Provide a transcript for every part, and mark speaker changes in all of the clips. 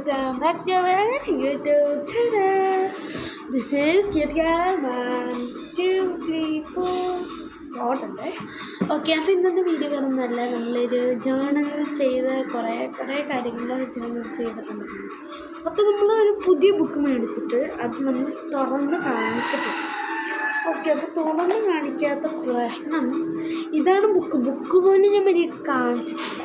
Speaker 1: welcome back to our YouTube channel. This is Kid Girl 1, 2, 3, 4. കോട്ടുണ്ടേ. Okay, അപ്പോൾ ഇന്നത്തെ video വരുന്നതല്ല, നമ്മളൊരു ജേർണൽ ചെയ്ത് കുറേ കാര്യങ്ങൾ ജേർണൽ ചെയ്തിട്ടുണ്ട്. അപ്പോൾ നമ്മൾ ഒരു പുതിയ ബുക്ക് മേടിച്ചിട്ട് അത് നമ്മൾ തുറന്ന് കാണിച്ചിട്ടുണ്ട്. ഓക്കെ, അപ്പോൾ തുറന്ന് കാണിക്കാത്ത പ്രശ്നം ഇതാണ്. ബുക്ക് പോലും ഞാൻ മര്യാദ കാണിച്ചിട്ടില്ല.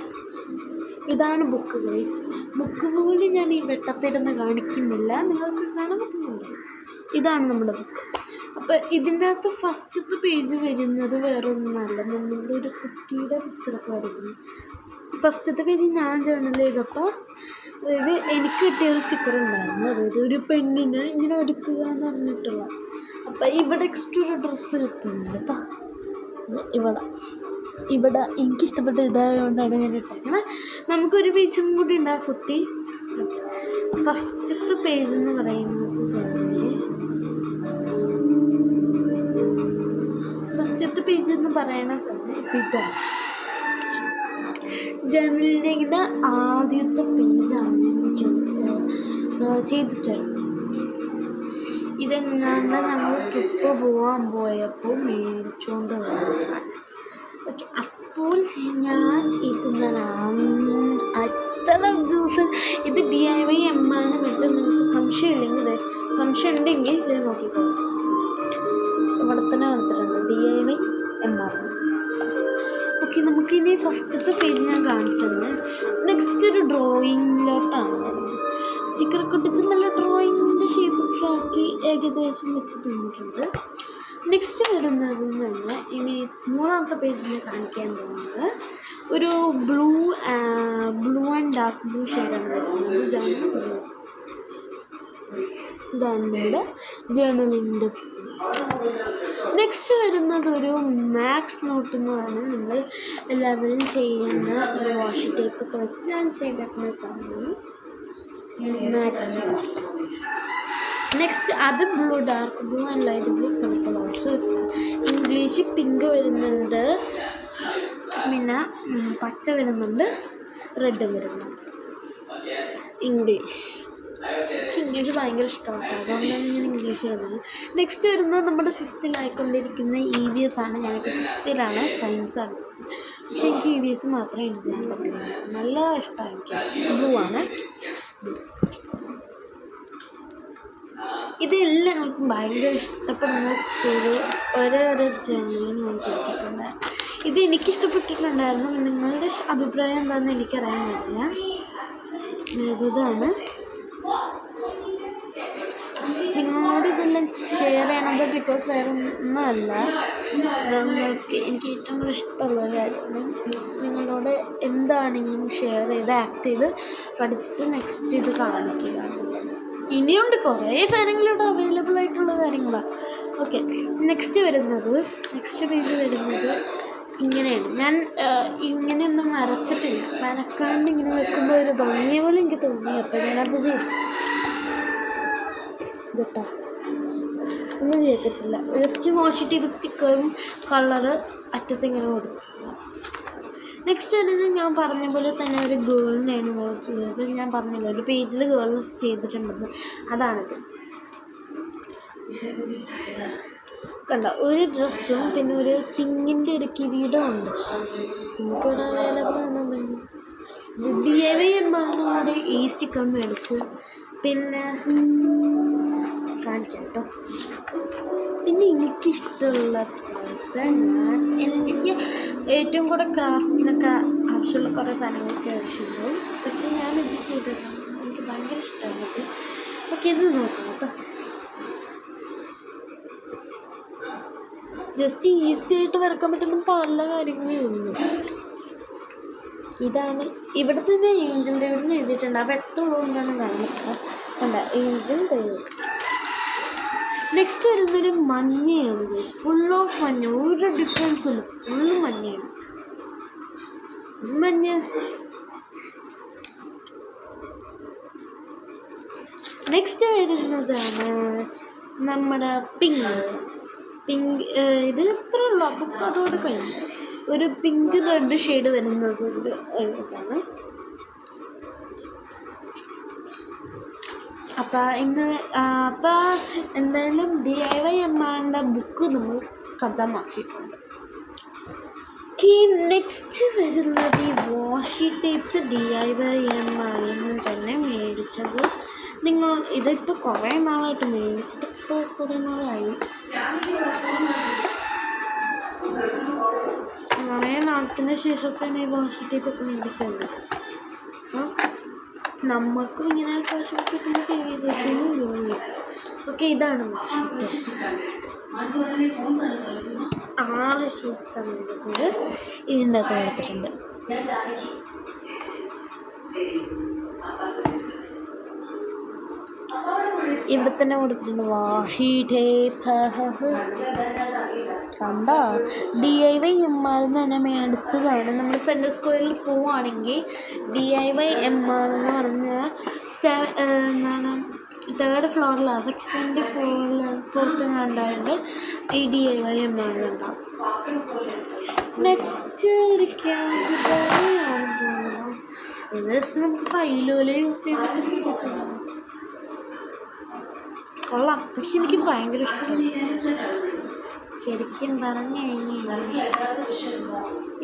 Speaker 1: ഇതാണ് ബുക്ക് ഗൈസ്. ബുക്ക് പോലും ഞാൻ ഈ വെട്ടത്തിരുന്ന് കാണിക്കുന്നില്ല, നിങ്ങൾക്ക് കാണാൻ പറ്റുന്നുണ്ട്. ഇതാണ് നമ്മുടെ ബുക്ക്. അപ്പോൾ ഇതിൻ്റെ അകത്ത് ഫസ്റ്റത്തെ പേജ് വരുന്നത് വേറെ ഒന്നുമല്ല, നമ്മളുടെ ഒരു കുട്ടിയുടെ പിക്ചറൊക്കെ വരുന്നു. ഫസ്റ്റത്തെ പേജ് ഞാൻ ജേർണൽ ചെയ്തപ്പോൾ അതായത് എനിക്ക് കിട്ടിയ ഒരു സ്റ്റിക്കർ ഉണ്ടായിരുന്നു. അതായത് ഒരു പെണ്ണിനെ ഇങ്ങനെ ഒരുക്കുക എന്ന് പറഞ്ഞിട്ടുള്ള. അപ്പോൾ ഇവിടെ എക്സ്ട്രാ ഒരു ഡ്രസ്സ് കിട്ടുന്നുണ്ട് കേട്ടോ. ഇവിടെ എനിക്കിഷ്ടപ്പെട്ട ഇതായതുകൊണ്ടാണ് ഞാൻ ഇട്ടേക്കുന്നത്. നമുക്കൊരു പേജും കൂടി ഉണ്ട് ആ കുട്ടി. ഫസ്റ്റത്തെ പേജ് എന്ന് പറയുന്നത് തന്നെ ഇതാണ്. ജേർണലിൻ്റെ ആദ്യത്തെ പേജാണ് ഞാൻ ചെയ്തിട്ടുള്ളത്. ഇതെങ്ങാണ്ട് ഞങ്ങൾ ട്രിപ്പ് പോകാൻ പോയപ്പോൾ മേടിച്ചുകൊണ്ട് വന്ന സാധനം. ഓക്കെ, അപ്പോൾ ഞാൻ അത്ര ദിവസം ഇത് DIY എമ്മാണ് മേടിച്ചത്. നിങ്ങൾക്ക് സംശയം ഉണ്ടെങ്കിൽ ഇത് നോക്കിക്കോളൂ. ഇവിടെ തന്നെ കൊടുത്തിട്ടുണ്ട് DIY എമ്മാണ്. ഓക്കെ, നമുക്കിനി ഫസ്റ്റത്തെ പേജ് ഞാൻ കാണിച്ചത്. നെക്സ്റ്റ് ഒരു ഡ്രോയിങ്ങിലോട്ടാണ്. സ്റ്റിക്കറൊക്കെ ഒട്ടിച്ച് നല്ല ഡ്രോയിങ്ങിൻ്റെ ഷേപ്പൊക്കെ ആക്കി ഏകദേശം വെച്ച് തന്നിട്ടുണ്ട്. നെക്സ്റ്റ് വരുന്നത് തന്നെ ഇനി മൂന്നാമത്തെ പേജിൽ കാണിക്കാൻ പോകുന്നത് ഒരു ബ്ലൂ ആൻഡ് ഡാർക്ക് ബ്ലൂ ഷെയ്ഡാണ് വരുന്നത്. ഇതാണ് നമ്മുടെ ജേർണലിൻ്റെ. നെക്സ്റ്റ് വരുന്നത് ഒരു മാക്സ് നോട്ട് എന്ന് പറയുന്നത് നമ്മൾ എല്ലാവരും ചെയ്യുന്ന ഒരു വാഷി ടേപ്പൊക്കെ വെച്ച് ഞാൻ ചെയ്തിട്ടുള്ള സാധനമാണ് മാക്സ് നോട്ട്. നെക്സ്റ്റ് അത് dark blue and light blue purple also. English pink വരുന്നുണ്ട്, പിന്നെ പച്ച വരുന്നുണ്ട്, റെഡ് വരുന്നുണ്ട്. ഇംഗ്ലീഷ് ഭയങ്കര ഇഷ്ടമാണ്, അതുകൊണ്ടാണ് ഞാൻ ഇംഗ്ലീഷ് വരുന്നത്. നെക്സ്റ്റ് വരുന്നത് നമ്മുടെ 5th ആയിക്കൊണ്ടിരിക്കുന്ന EVS ആണ്. ഞാനിപ്പോൾ 6th സയൻസാണ്, പക്ഷെ എനിക്ക് EVS മാത്രമേ എഴുതാൻ പറ്റുള്ളൂ. നല്ല ഇഷ്ടമാണ് എനിക്ക്. ബ്ലൂ ആണ്. ഇതെല്ലാവർക്കും ഭയങ്കര ഇഷ്ടപ്പെടുന്ന ഓരോ ജേർണലും ഞാൻ ചെയ്തിട്ടുണ്ട്. ഇത് എനിക്കിഷ്ടപ്പെട്ടിട്ടുണ്ടായിരുന്നു. നിങ്ങളുടെ അഭിപ്രായം എന്താണെന്ന് എനിക്കറിയാൻ പറ്റില്ല. ഇതാണ് നിങ്ങളോട് ഇതെല്ലാം ഷെയർ ചെയ്യണത് ബിക്കോസ് വേറെ ഒന്നുമല്ല, നിങ്ങൾക്ക് എനിക്ക് ഏറ്റവും കൂടുതൽ ഇഷ്ടമുള്ള കാര്യമാണ്. നിങ്ങളോട് എന്താണെങ്കിലും ഷെയർ ചെയ്ത് ആക്ട് ചെയ്ത് പഠിച്ചിട്ട് നെക്സ്റ്റ് ഇത് കാണിക്കുക. ഇനിയുണ്ട് കുറേ സാധനങ്ങളിവിടെ അവൈലബിൾ ആയിട്ടുള്ള കാര്യങ്ങളാണ്. ഓക്കെ, നെക്സ്റ്റ് പേജ് വരുന്നത് ഇങ്ങനെയാണ്. ഞാൻ ഇങ്ങനെയൊന്നും വരച്ചിട്ടില്ല, വരക്കാണ്ട് ഇങ്ങനെ വെക്കുമ്പോൾ ഒരു ഭംഗി പോലെ എനിക്ക് തോന്നി. അപ്പോൾ ഞാനത് ചെയ്തു. ഇതട്ടാ ഒന്നും ചെയ്തിട്ടില്ല, ജസ്റ്റ് വാഷ് ചെയ്ത് സ്റ്റിക്കറും കളറ് അറ്റത്ത് ഇങ്ങനെ കൊടുത്തു. നെക്സ്റ്റ് വരുന്നത് ഞാൻ പറഞ്ഞ പോലെ തന്നെ ഒരു ഗേളിനെയാണ് ചെയ്തത്. ഞാൻ പറഞ്ഞില്ല ഒരു പേജിൽ ഗേൾ ചെയ്തിട്ടുണ്ടെന്ന്, അതാണിത്. കണ്ട ഒരു ഡ്രസ്സും പിന്നെ ഒരു കിങ്ങിൻ്റെ ഒരു കിരീടവും ഉണ്ട്. നമുക്കിവിടെ അവൈലബിൾ ആണെന്നുണ്ടെങ്കിൽ DIY എമ്മാനോടെ ഈ സ്റ്റിക്കർ മേടിച്ചു. പിന്നെ കാണിക്കാം കേട്ടോ. പിന്നെ എനിക്കിഷ്ടമുള്ള എനിക്ക് ഏറ്റവും കൂടെ ക്രാഫ്റ്റിനൊക്കെ ആവശ്യമുള്ള കുറേ സാധനങ്ങളൊക്കെ ആവശ്യമുള്ളൂ. പക്ഷേ ഞാനിത് ചെയ്തിട്ടുണ്ട്, എനിക്ക് ഭയങ്കര ഇഷ്ടമാണത്. ഓക്കെ, ഇത് നോക്കാം കേട്ടോ. ജസ്റ്റ് ഈസി ആയിട്ട് വരക്കാൻ പറ്റുന്ന പല കാര്യങ്ങളേ ഉള്ളൂ. ഇതാണ് ഇവിടെ തന്നെ ഏഞ്ചൽ ഡേവിഡിന് എഴുതിയിട്ടുണ്ട്. ആ വെട്ടമുള്ളതുകൊണ്ടാണ് കാണുന്നത്. അല്ല, ഏഞ്ചൽ ഡേവിഡ്. നെക്സ്റ്റ് വരുന്നൊരു മഞ്ഞയാണ് ഗൈസ്, ഫുൾ ഓഫ് മഞ്ഞ, ഒരു ഡിഫറൻസും ഇല്ല, ഫുള്ള് മഞ്ഞയാണ്. മഞ്ഞ. നെക്സ്റ്റ് വരുന്നതാണ് നമ്മുടെ പിങ്ക്. ഇത് ഇത്ര ഉള്ളൂ, ബുക്ക് അതോടെ കഴിഞ്ഞു. ഒരു പിങ്ക് റെഡ് ഷെയ്ഡ് വരുന്നത് ഇതാണ്. അപ്പോൾ ഇന്ന് എന്തായാലും DIY എമ്മാൻ്റെ ബുക്ക് നമ്മൾ കഥമാക്കിയിട്ടുണ്ട്. നെക്സ്റ്റ് വരുന്നത് ഈ വാഷി ടേപ്സ് DIY എമ്മാളിൽ തന്നെ മേടിച്ചത്. നിങ്ങൾ ഇതിപ്പോൾ കുറേ നാളായിട്ട് മേടിച്ചിട്ട് ഇപ്പോൾ കുറേ നാളായി. കുറേ നാളത്തിന് ശേഷമൊക്കെയാണ് ഈ വാഷി ടേപ്പൊക്കെ മേടിച്ചത്. അപ്പോൾ നമുക്കും ഇങ്ങനെ കാശ് കിട്ടുമ്പോൾ ചെയ്ത് വെക്കുന്നു. ഓക്കെ, ഇതാണ് വാഷി ടേപ്പ്. 6 ഷീറ്റ്സാണ് എടുക്കുന്നത്. ഇതിൻ്റെ അകത്ത് കൊടുത്തിട്ടുണ്ട്. ഇവിടെ തന്നെ കൊടുത്തിട്ടുണ്ട് വാഷി ടേപ്പ്. കണ്ടോ, DIY എമ്മാളിൽ തന്നെ മേടിച്ചതാണ്. നമ്മൾ സെൻട്രൽ സ്കൂളിൽ പോവുകയാണെങ്കിൽ DIY എമ്മാളെന്ന് പറഞ്ഞാൽ എന്താണ് 3rd ഫ്ലോറിലാണ്, 6th ഫ്ലോറിൽ 4th കണ്ടായിട്ട് ഈ DIY എമ്മാളുണ്ടാവും. നെക്സ്റ്റ് ഒരു ക്യാമറയാണെന്ന് തോന്നുന്നു. ഇത് നമുക്ക് ഫൈലോലെ യൂസ് ചെയ്യാൻ പറ്റുന്ന കൊള്ളാം. പക്ഷെ എനിക്ക് ഭയങ്കര ഇഷ്ടമാണ്. ശരിക്കും പറഞ്ഞു കഴിഞ്ഞാൽ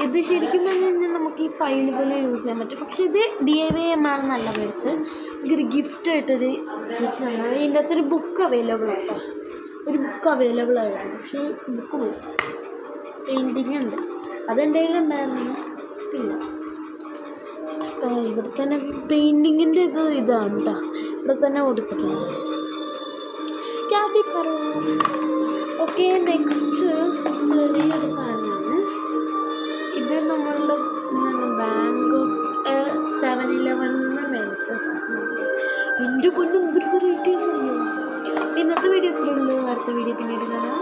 Speaker 1: ഇത് ശരിക്കും പറഞ്ഞു കഴിഞ്ഞാൽ നമുക്ക് ഈ ഫയൽ പോലെ യൂസ് ചെയ്യാൻ പറ്റും. പക്ഷെ ഇത് DIY എമ്മാണ് നല്ല മേടിച്ച് എനിക്കൊരു ഗിഫ്റ്റായിട്ടൊരു ചേച്ചി തന്നത്. ഇതിൻ്റെ അകത്തൊരു ബുക്ക് അവൈലബിൾ ആട്ടോ, ഒരു ബുക്ക് അവൈലബിൾ ആയിരുന്നു. പക്ഷേ ബുക്ക് പോയി. പെയിൻറ്റിങ് ഉണ്ട്, അതെൻ്റെ കയ്യിലുണ്ടായിരുന്നു. പിന്നെ ഇവിടെ തന്നെ പെയിൻറ്റിങ്ങിൻ്റെ ഇതാണ് കേട്ടോ, ഇവിടെ തന്നെ കൊടുത്തിട്ടുണ്ട്. ഓക്കെ, നെക്സ്റ്റ് ചെറിയൊരു സാധനമാണ് ഇത്. നമ്മളുടെ ബാങ്ക് 7-11 മേടിച്ച സാധനമാണ്. എൻ്റെ പൊന്നും എന്തൊരു വെറൈറ്റി ആണെന്നറിയോ. ഇന്നത്തെ വീഡിയോ ഇത്രയേ ഉള്ളൂ. അടുത്ത വീഡിയോ പിന്നീട് കാണാം.